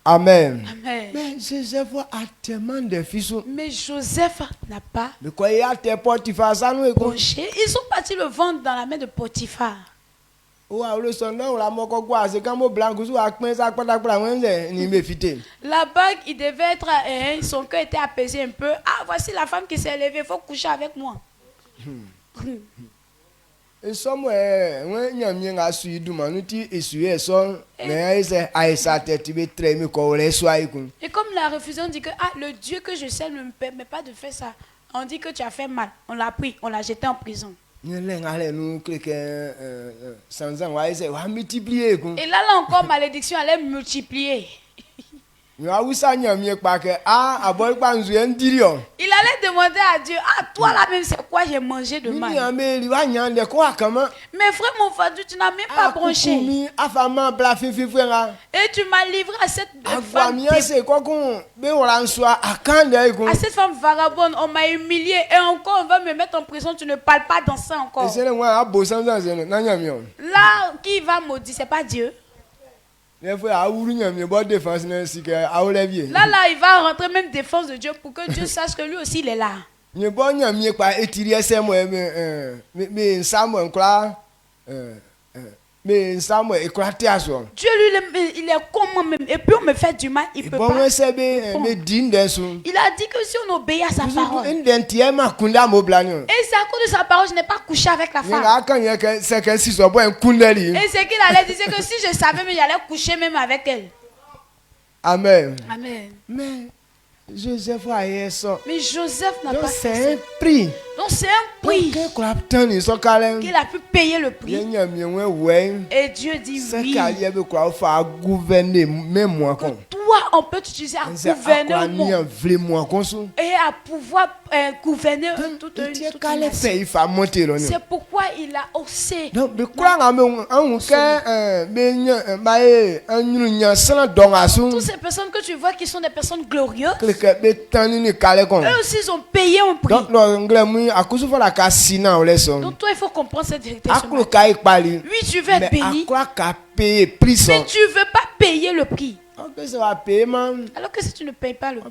Speaker 1: Amen.
Speaker 3: Amen.
Speaker 1: Mais Joseph a tellement de fils.
Speaker 3: Mais Joseph n'a pas.
Speaker 1: Ils
Speaker 3: sont partis le vendre dans la main de Potiphar. La bague, il devait être, son cœur était apaisé un peu. Ah, voici la femme qui s'est levée, il faut coucher avec moi. Et comme il a refusé, on dit que le Dieu que je sais ne me permet pas de faire ça. On dit que tu as fait mal. On l'a pris, on l'a jeté en prison. Et là encore, malédiction allait multiplier. Il allait demander à Dieu, toi là même c'est quoi j'ai mangé de mal. Mes frères m'ont vendu, tu n'as même pas bronché. Et tu m'as livré à cette femme vagabonde, on m'a humilié et encore on va me mettre en prison, tu ne parles pas dans ça encore. Là, qui va maudire, c'est pas Dieu. Là, il va rentrer même défense de Dieu pour que Dieu sache que lui aussi il est là. Dieu lui il est comment même et puis on me fait du mal, il peut pas. Il a dit que si on obéit à sa parole. Et c'est à cause de sa parole je n'ai pas couché avec la femme. Et c'est qu'il allait dire que si je savais mais j'allais coucher même avec elle.
Speaker 1: Amen.
Speaker 3: Amen.
Speaker 1: Mais Joseph n'a
Speaker 3: pas fait ça.
Speaker 1: C'est un prix.
Speaker 3: Donc c'est un prix qu'il a pu payer le prix. Et Dieu dit oui. Toi, on peut t'utiliser à gouverner le monde. Et à pouvoir gouverner toute une nation. C'est pourquoi il a haussé. Toutes ces personnes que tu vois qui sont des personnes glorieuses, eux aussi ils ont payé un prix. Donc toi il faut comprendre cette vérité. Oui, tu veux être béni, mais tu ne veux pas payer le prix. Alors que si tu ne payes pas le prix,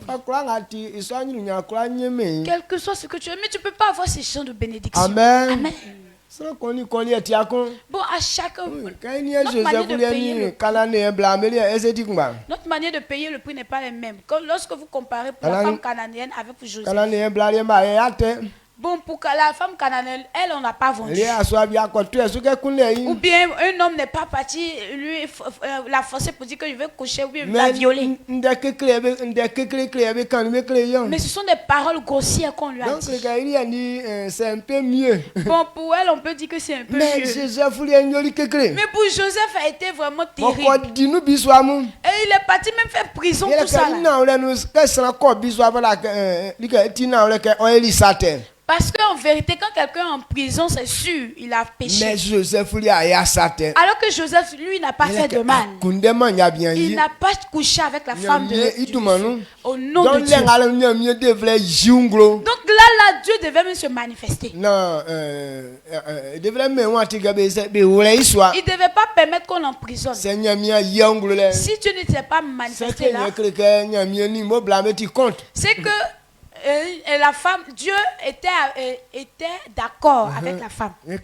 Speaker 3: quel que soit ce que tu as, mais tu ne peux pas avoir ces chants de bénédiction.
Speaker 1: Amen.
Speaker 3: Amen. Bon, à chacun, notre manière de payer le prix n'est pas la même. Lorsque vous comparez pour la femme cananéenne avec Joseph, bon, pour la femme cananéenne, elle, on n'a pas vendu. Ou bien un homme n'est pas parti, lui, l'a forcé pour dire que je vais coucher, ou bien la violer. Mais ce sont des paroles grossières qu'on lui a dit.
Speaker 1: C'est un peu mieux.
Speaker 3: Bon, pour elle, on peut dire que c'est un peu mieux. Mais pour Joseph, a été vraiment terrible. Et il est parti même faire prison, tout ça là. Parce qu'en vérité, quand quelqu'un est en prison, c'est sûr, il a péché.
Speaker 1: Mais Joseph, alors
Speaker 3: que Joseph, lui, n'a pas fait de mal. Il n'a pas couché avec la femme de Dieu. Au nom de Dieu. Donc là, Dieu devait même se manifester.
Speaker 1: Non, il ne
Speaker 3: devait pas permettre qu'on l'emprisonne. Si Dieu ne s'est pas manifesté là, c'est que et la femme, Dieu était d'accord avec la femme. Ça veut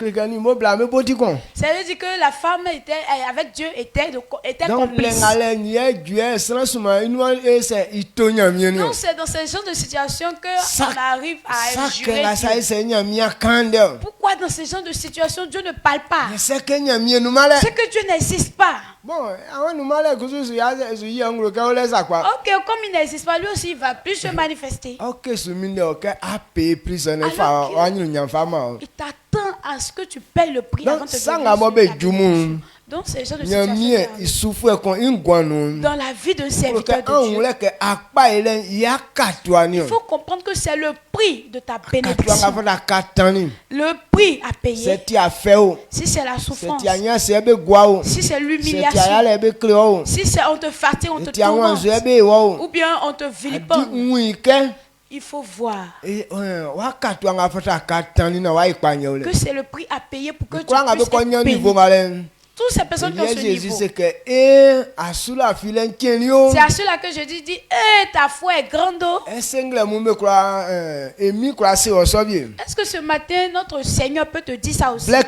Speaker 3: dire que la femme avec Dieu était complice. Donc c'est dans ce genre de situation qu'on arrive à jurer Dieu. Pourquoi dans ce genre de situation Dieu ne parle pas? C'est que Dieu n'existe pas.
Speaker 1: Bon,
Speaker 3: ok, comme il n'existe pas, lui aussi il va plus se manifester. Alors il t'attend à ce que tu payes le prix avant de te donner. Donc c'est le genre de situation dans la vie d'un serviteur de Dieu. Il faut comprendre que c'est le prix de ta bénédiction. Le prix à payer. Si c'est la souffrance, si c'est l'humiliation, si c'est on te fatigue, on te tourmente, ou bien on te vilipende, il faut voir que c'est le prix à payer pour que tu puisses être béni. Toutes ces personnes qui ont ce niveau, c'est à ceux-là que je dis, ta foi est grande. Est-ce que ce matin, notre Seigneur peut te dire ça aussi? Ce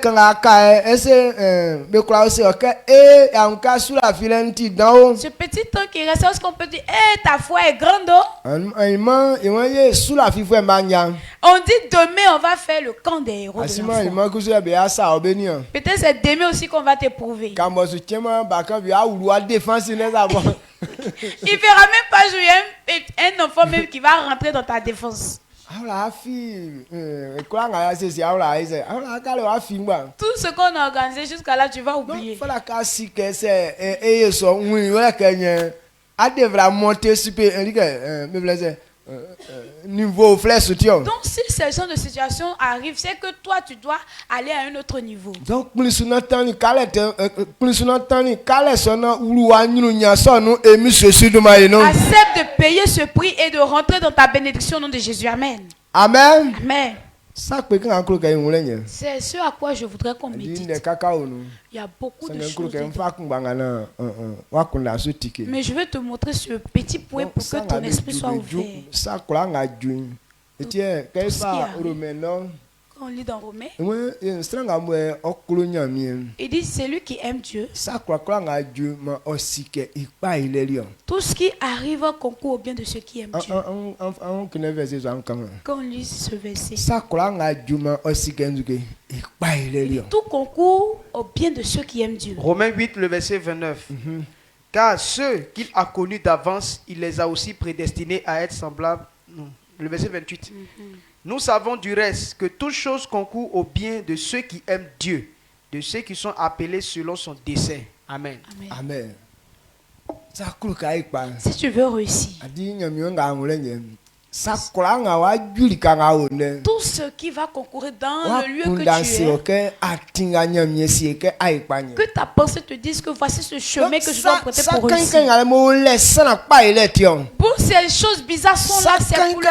Speaker 3: petit temps qui reste, est-ce qu'on peut dire, ta foi est grande? On dit demain, on va faire le camp des héros de la foi. Peut-être c'est demain aussi qu'on va t'éprouver. Il verra même pas jouer un enfant même qui va rentrer dans ta défense. Tout ce qu'on a organisé jusqu'à là, tu vas oublier. Donc si ce genre de situation arrive, c'est que toi tu dois aller à un autre niveau. Donc accepte de payer ce prix et de rentrer dans ta bénédiction au nom de Jésus. Amen.
Speaker 1: Amen.
Speaker 3: Amen. C'est ce à quoi je voudrais qu'on médite. Il y a beaucoup de choses. Mais je vais te montrer ce petit point pour que ton esprit soit ouvert. On lit dans Romains. Il dit celui qui aime Dieu, tout ce qui arrive concourt au bien de ceux qui aiment Dieu. Quand on lit ce verset, tout concourt au bien de ceux qui aiment Dieu.
Speaker 4: Romains 8, le verset 29. Car ceux qu'il a connus d'avance, il les a aussi prédestinés à être semblables. Le verset 28. Nous savons du reste que toute chose concourt au bien de ceux qui aiment Dieu, de ceux qui sont appelés selon son dessein. Amen.
Speaker 1: Amen.
Speaker 3: Si tu veux réussir, Tout ce qui va concourir dans le lieu que tu es, que ta pensée te dise que voici ce chemin que je dois emprunter pour réussir. Pour ces choses bizarres sont là, c'est pour le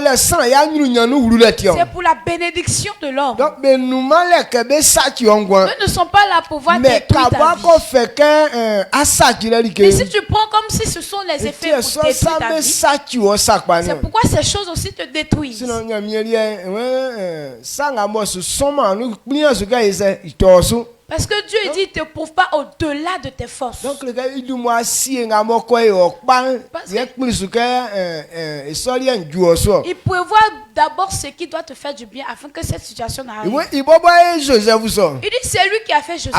Speaker 3: bien. C'est pour la bénédiction de l'homme. Nous ne sommes pas là pour voir détruire ta vie. Mais si tu prends comme si ce sont les effets pour détruire ta vie, c'est pourquoi ces choses aussi te détruisent. Parce que Dieu dit, ne te prouve pas au-delà de tes forces. Donc, il prévoit d'abord ce qui doit te faire du bien afin que cette situation n'arrive. Il dit, c'est lui qui a fait Joseph.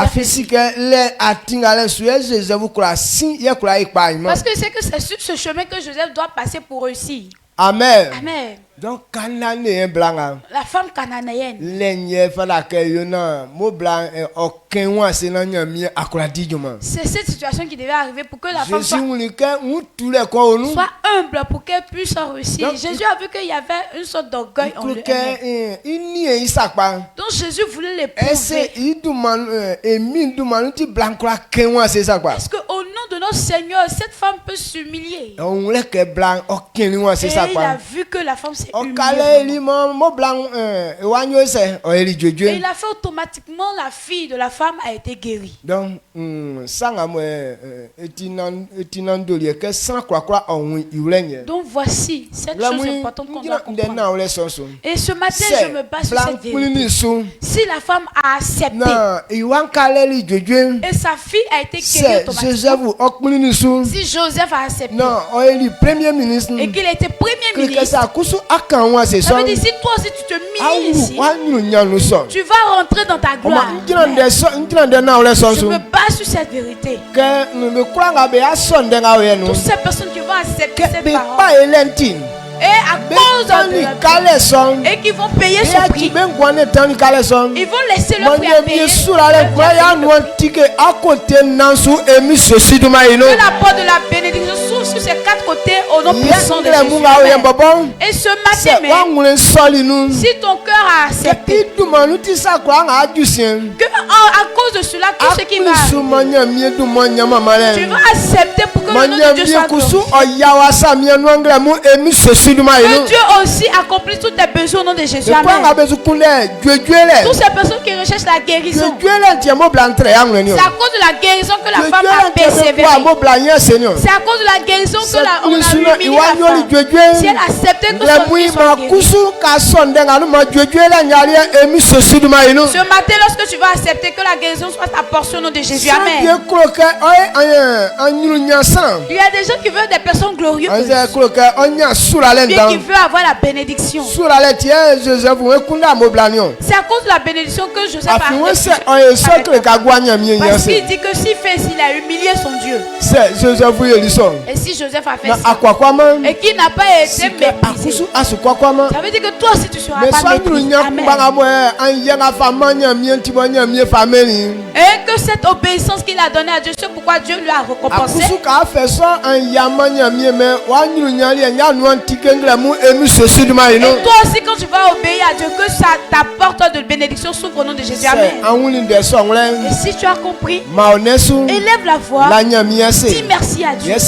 Speaker 3: Parce que c'est que c'est sur ce chemin que Joseph doit passer pour réussir.
Speaker 1: Amen.
Speaker 3: Amen.
Speaker 1: Donc,
Speaker 3: la femme cananéenne. C'est cette situation qui devait arriver pour que la femme soit humble, pour qu'elle puisse réussir. Donc, Jésus a vu qu'il y avait une sorte d'orgueil en lui. Donc Jésus voulait l'éprouver. Est-ce qu'au nom de notre Seigneur, cette femme peut s'humilier? Et il a vu que la femme s'est humiliée. Et il a fait automatiquement, la fille de la femme a été guérie. Donc, voici cette chose importante qu'on doit comprendre. Et ce matin, je me base sur cette vérité. Si la femme a accepté et sa fille a été guérie automatiquement, si Joseph a accepté et qu'il était premier ministre, ça veut dire si toi aussi tu te mets ici, tu vas rentrer dans ta gloire. Je me base sur cette vérité. Toutes ces personnes qui vont accepter cette parole et à cause de et qui vont payer son prix, ils vont laisser leur prix à payer. Que la porte de la bénédiction s'ouvre sur ces quatre côtés au nom puissant de Jésus. Et ce matin même, si ton cœur a accepté que à cause de cela, tout ce qui va arriver, tu vas accepter pour que le nom de Dieu soit glorifié. Que Dieu aussi accomplit tous tes besoins au nom de Jésus. Amen. Toutes ces personnes qui recherchent la guérison, c'est à cause de la guérison que la femme a persévéré. C'est à cause de la guérison que on a humilié la femme. Si elle acceptait que son fils soit guéri. Ce matin, lorsque tu vas accepter que la guérison soit ta portion au nom de Jésus. Amen. Il y a des gens qui veulent des personnes glorieuses. Bien qui veut avoir la bénédiction. C'est à cause de la bénédiction que Joseph a reçu. Parce qu'il dit que s'il fait, s'il a humilié son Dieu. Et si Joseph a fait ça et qu'il n'a pas été méprisé, ça veut dire que toi aussi tu seras pas méprisé. Amen. Et que cette obéissance qu'il a donnée à Dieu, c'est pourquoi Dieu lui a récompensé. Et toi aussi, quand tu vas obéir à Dieu, que ça t'apporte de bénédiction s'ouvre au nom de Jésus. Amen. Et si tu as compris, élève la voix, dis merci à Dieu et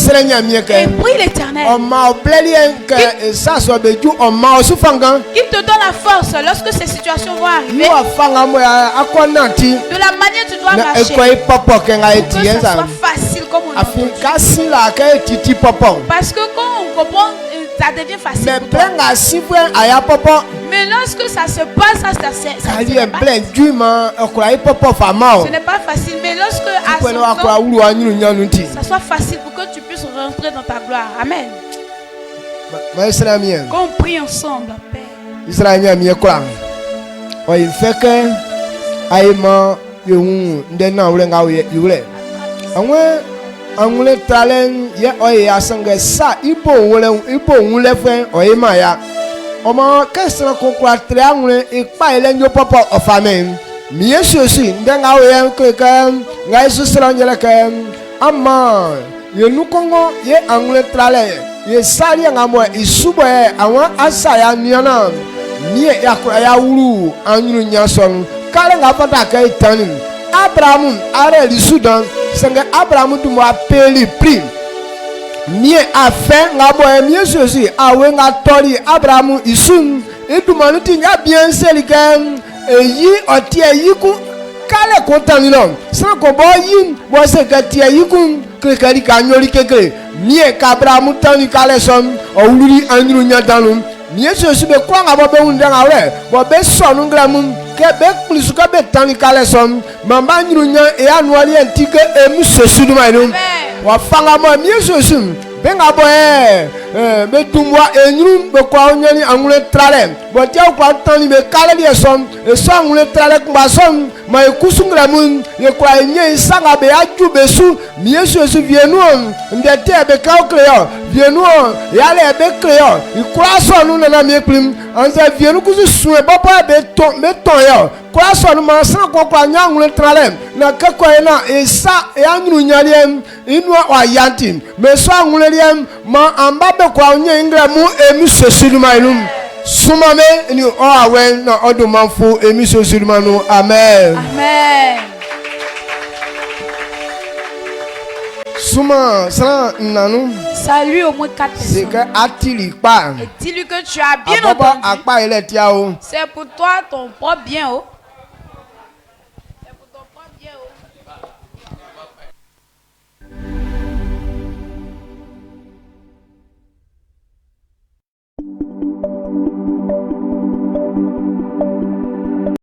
Speaker 3: prie l'Éternel qu'il te donne la force lorsque ces situations vont arriver, de la manière tu dois marcher, pour que ça soit facile comme on entend. Parce que quand on comprend, ça devient facile pour toi. Mais lorsque ça se passe, ça ce n'est pas facile. Mais lorsque à son temps, ça soit facile pour que tu puisses rentrer dans ta gloire. Amen. Qu'on prie ensemble, Père.
Speaker 1: Angule talen ye oye asanga sa ipo wule fen oye maya oma kesra ko kwa triangle ipa ile nyo papa ofame mi yesu si ndenga oye keka nga yesu sra nyela ka ama ye nukongo ye angule trale ye sali ngamo isubo awon asaya niana ni ya wuru anyuru nyason kale ngapata kai tanin Abraham are li Sudan sanga Abraham du mo apeli prix ni a fait ngabo mi sosi awe ngatori Abraham isun edumanu ti nya bien selikan eyi oti eyiku kale kontan lo san ko bo yin bo se ka ti eyiku kekari ka nyori kekere ni e ka Abraham tani kale son o wuri anuru nya danu ni sosi be kwa ngabo be unda ngawe bo be sonu ngramu ke be kulisuka be tani kale son mamba nyuru nya e anuari antike emu sosi du mainu wa fanga mo mi sosi benga boye be tumwa enyuru be kwa onyani angule trale bo tia kwa tani be kale die son e so angule trale kwa son ma ekusungra mun ye kwa enye sanga be aju besu mi sosi vienu ndete be ka okleo vienu yale be kleo ikura so nu na mi plim anza vienu kusu suwe bopa be ton yo kwa so nu ma san kwa nyangule trale na ka kwa na esa e anyuru nyaliem inu wa yantin me so angule liem ma ambabe kwa onye ingra mu emi sosiluma inum sumame ni o awen na odumanfo emi sosiluma no amen
Speaker 3: amen
Speaker 1: suma sa nanu
Speaker 3: salut au moins 4 personnes.
Speaker 1: C'est que atili pa
Speaker 3: et dis-lui que tu as bien entendu.
Speaker 1: Apa ile tia o
Speaker 3: c'est pour toi ton propre bien oh